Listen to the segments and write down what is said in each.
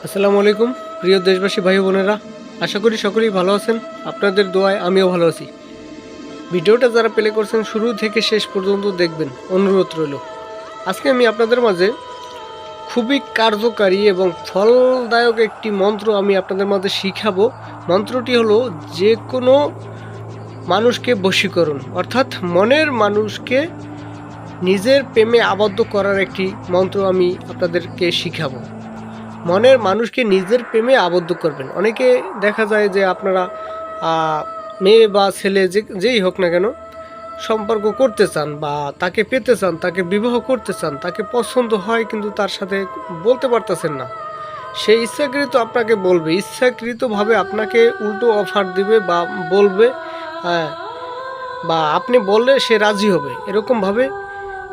আসসালামু আলাইকুম প্রিয় দেশবাসী ভাই বোনেরা, আশা করি সকলেই ভালো আছেন। আপনাদের দোয়ায় আমিও ভালো আছি। ভিডিওটা যারা প্লে করছেন শুরু থেকে শেষ পর্যন্ত দেখবেন, অনুরোধ রইল। আজকে আমি আপনাদের মাঝে খুবই কার্যকারী এবং ফলদায়ক একটি মন্ত্র আমি আপনাদের মাঝে শিখাবো। মন্ত্রটি হলো যে কোনো মানুষকে বশীকরণ, অর্থাৎ মনের মানুষকে নিজের প্রেমে আবদ্ধ করার একটি মন্ত্র আমি আপনাদেরকে শিখাবো। মনের মানুষকে নিজের প্রেমে আবদ্ধ করবেন। অনেকে দেখা যায় যে আপনারা মেয়ে বা ছেলে যেই হোক না কেন সম্পর্ক করতে চান বা তাকে পেতে চান, তাকে বিবাহ করতে চান, তাকে পছন্দ হয় কিন্তু তার সাথে বলতে পারতেছেন না। সে ইচ্ছাকৃত আপনাকে বলবে, ইচ্ছাকৃতভাবে আপনাকে উল্টো অফার দিবে বা বলবে, বা আপনি বললে সে রাজি হবে, এরকমভাবে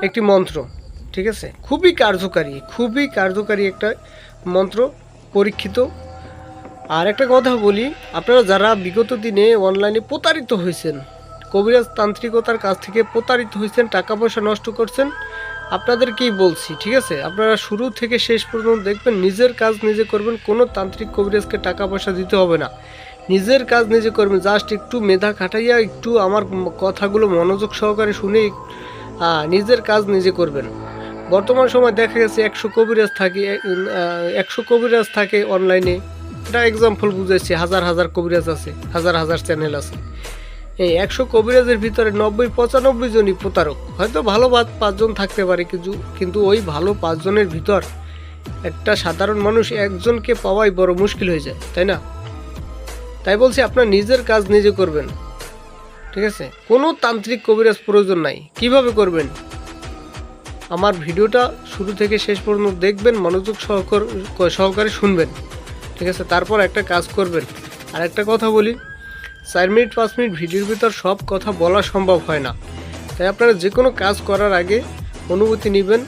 একটি মন্ত্র। ঠিক আছে, খুবই কার্যকারী একটা মন্ত্র, পরীক্ষিত। আর একটা কথা বলি, আপনারা যারা বিগত দিনে অনলাইনে প্রতারিত হয়েছেন, কবিরাজ তান্ত্রিকতার কাছ থেকে প্রতারিত হয়েছেন, টাকা পয়সা নষ্ট করছেন, আপনাদেরকেই বলছি। ঠিক আছে, আপনারা শুরু থেকে শেষ পর্যন্ত দেখবেন, নিজের কাজ নিজে করবেন। কোনো তান্ত্রিক কবিরাজকে টাকা পয়সা দিতে হবে না, নিজের কাজ নিজে করবেন। জাস্ট একটু মেধা খাটাইয়া একটু আমার কথাগুলো মনোযোগ সহকারে শুনে নিজের কাজ নিজে করবেন। বর্তমান সময় দেখা গেছে 100 কবিরাজ থাকে অনলাইনে। এটা এক্সাম্পল বুঝাইছি, হাজার কবিরাজ আছে, হাজার চ্যানেল আছে। এই 100 কবিরাজের ভিতরে 90-95 জনই প্রতারক। হয়তো ভালো 5 জন থাকতে পারে, কিন্তু ওই ভালো 5 জনের ভিতর একটা সাধারণ মানুষ একজনকে পাওয়াই বড় মুশকিল হয়ে যায়, তাই না? তাই বলছি, আপনার নিজের কাজ নিজে করবেন। ঠিক আছে, কোনো তান্ত্রিক কবিরাজ প্রয়োজন নাই। কিভাবে করবেন? আমার ভিডিওটা শুরু থেকে শেষ পর্যন্ত দেখবেন, মনোযোগ সহকারে শুনবেন। ঠিক আছে, তারপর একটা কাজ করবেন। আর একটা কথা বলি, 4 মিনিট 5 মিনিট ভিডিওর ভিতর সব কথা বলা সম্ভব হয় না। তাই আপনারা যে কোনো কাজ করার আগে অনুমতি নেবেন।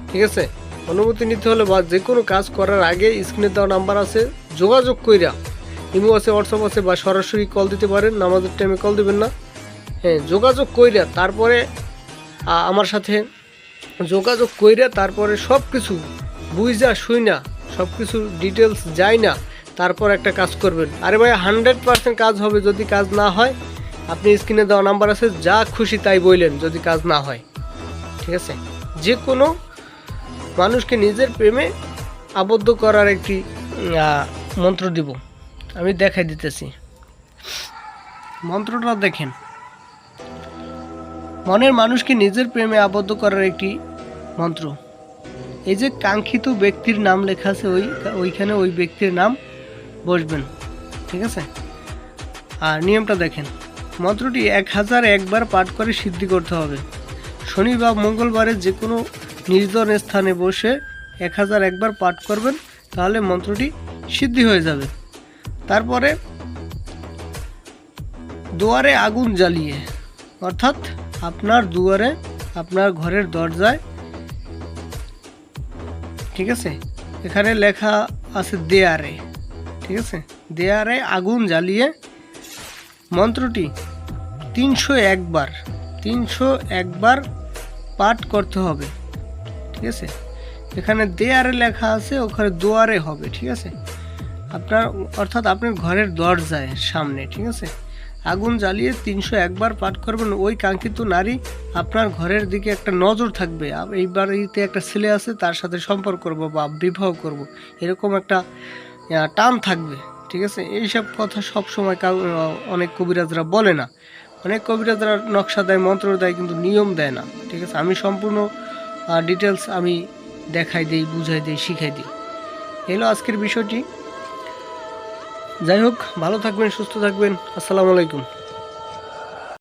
ঠিক আছে, অনুমতি নিতে হলে বা যে কোনো কাজ করার আগে স্ক্রিনে দেওয়া নাম্বার আছে, যোগাযোগ কইরা, ইমো আছে, হোয়াটসঅ্যাপ আছে, বা সরাসরি কল দিতে পারেন। নামাজের টাইমে কল দিবেন না, যোগাযোগ কইরা তারপরে আমার সাথে যোগাযোগ কইরা তারপরে সব কিছু বুঝা শুইনা, সব কিছু ডিটেলস যায় না, তারপর একটা কাজ করবেন। আরে ভাই, 100% কাজ হবে। যদি কাজ না হয়, আপনি স্ক্রিনে দেওয়া নাম্বার আছে, যা খুশি তাই বললেন যদি কাজ না হয়। ঠিক আছে, যে কোনো মানুষকে নিজের প্রেমে আবদ্ধ করার একটি মন্ত্র দিব, আমি দেখাই দিতেছি। মন্ত্রটা দেখেন, মনের মানুষকে নিজের প্রেমে আবদ্ধ করার একটি মন্ত্র। এই যে কাঙ্ক্ষিত ব্যক্তির নাম লেখা আছে, ওইখানে ওই ব্যক্তির নাম বসবেন। ঠিক আছে, আর নিয়মটা দেখেন। মন্ত্রটি 1001 বার পাঠ করে সিদ্ধি করতে হবে। শনি বা মঙ্গলবারে যে কোনো নির্জন স্থানে বসে 1001 বার পাঠ করবেন, তাহলে মন্ত্রটি সিদ্ধি হয়ে যাবে। তারপরে দুয়ারে আগুন জ্বালিয়ে, অর্থাৎ আপনার দুয়ারে, আপনার ঘরের দরজায়, ঠিক আছে, এখানে লেখা আছে দেয়ারে, ঠিক আছে, দেয়ারে আগুন জ্বালিয়ে মন্ত্রটি 301 বার পাঠ করতে হবে। ঠিক আছে, এখানে দেয়ারে লেখা আছে, ওখানে দুয়ারে হবে। ঠিক আছে, আপনার অর্থাৎ আপনার ঘরের দরজায় সামনে। ঠিক আছে, আগুন জ্বালিয়ে 301 বার পাঠ করবেন। ওই কাঙ্ক্ষিত নারী আপনার ঘরের দিকে একটা নজর থাকবে, এই বাড়িতে একটা ছেলে আছে, তার সাথে সম্পর্ক করব বা বিবাহ করব, এরকম একটা টান থাকবে। ঠিক আছে, এইসব কথা সব সময় অনেক কবিরাজরা বলে না। অনেক কবিরাজরা নকশা দেয়, মন্ত্র দেয়, কিন্তু নিয়ম দেয় না। ঠিক আছে, আমি সম্পূর্ণ ডিটেলস আমি দেখাই দিই, বুঝাই দিই, শিখাই দিই। এলো আজকের বিষয়টি। যাই হোক, ভালো থাকবেন, সুস্থ থাকবেন। আসসালামু আলাইকুম।